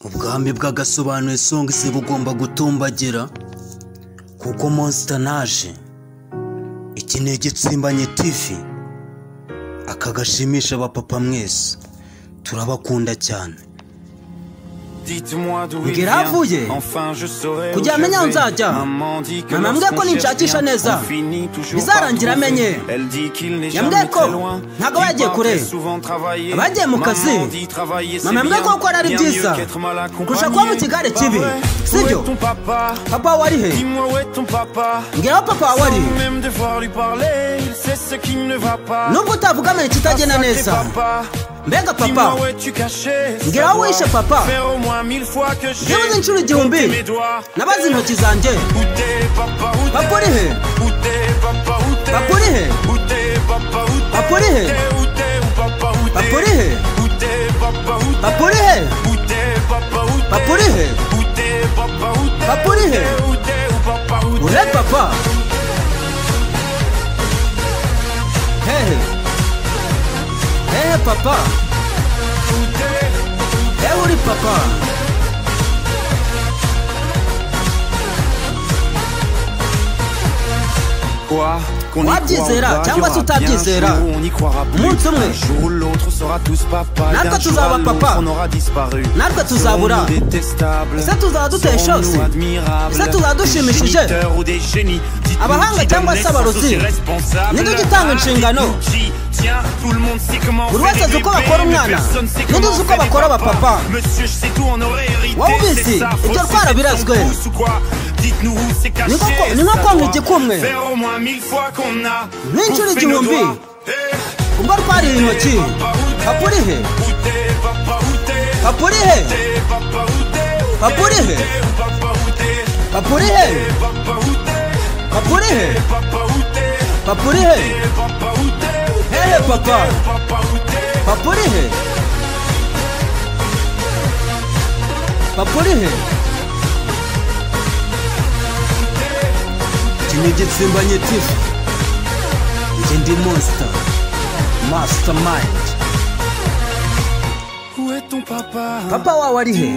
ubwami bw'agasobanuye song isi bugomba gutumbagira kuko Monster naje. Iki ni Igitsimbanye TV, akagashimisha abapapa mwese, turabakunda cyane. Ngira avuye kugira amenya aho nzajya. Mama ambwiye ko ninshakisha neza bizarangira amenye. Yambwiye ko ntabwo bagiye kure, abagiye mu kazi. Mama ambwiye ko gukora ari byiza kurusha kuba mu kigare kibi, sibyo? Papa wari he? Ngira papa wari. Nubwo utavuga amenye kitagenda neza, mbega papa ngira aho wishe papa. Ngewe inshuro igihumbi nabaze intoki zanjye. Papa uri he? Papa uri he? Papa uri he? Papa uri he? Papa uri he? Papa uri he? Papa uri he? Ure papa? Hehe. Hehe papa. Hehe uri papa. Wabyizera cyangwa se utabyizera, umunsi umwe natwe tuzaba papa, natwe tuzabura. Ese tuzaba duteye shose? Ese tuzaba dushimishije? Abahanga cyangwa se abarozi ntidugitanga inshingano. Buri wese azi uko bakora umwana, ntiduzi uko bakora abapapa. Wowe ubizi ibyo twarabirazwe. Ni nko konka igikumwe n'inshuro igihumbi ubwo twariye intoki. Papa uri he? Papa uri he? Papa uri he? Papa uri he? Papa uri he? Papa uri he? Hehe papa. Papa uri he? Papa uri he? Iki ni Igitsimbanye TV. Iki ndi Monster Mastermind. Papa wawe ari he?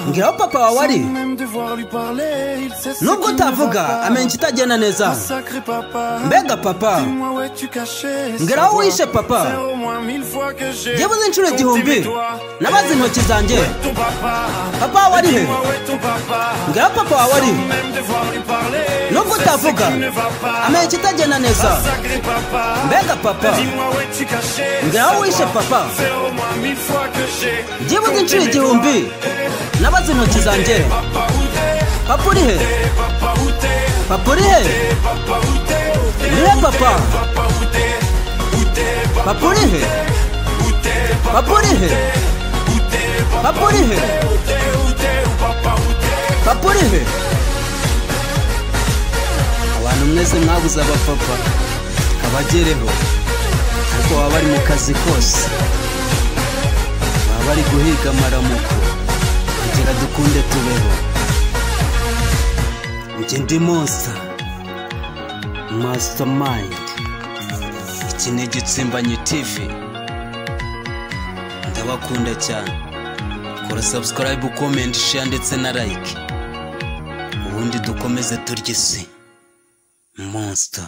Ngira papa wawe ari. Nubwo utavuga amenya kitagenda neza, mbega papa ngira aho wishe papa. Yewe inshuro igihumbi nabaze intoki zanjye. Papa wawe ari he? Ngira papa wawe ari. Nubwo utavuga amenya kitagenda neza, mbega papa ngira aho wishe papa. Yewe inshuro igihumbi nabaze intoki zanjye. Papa uri he? Papa uri he? Uri he papa? Papa uri he? Papa uri he? Papa uri he? Papa uri he? Abantu mwese mwabuze abapapa kabagereho, ariko baba bari mu kazi kose, baba bari guhiga amaramuko kugira dukunde tubeho. Njye ndi Monster Mastermind. Iki ni Igitsimbanye TV, ndabakunda cyane. Kora subscribe, comment, share ndetse na like, ubundi dukomeze turye isi. Monster.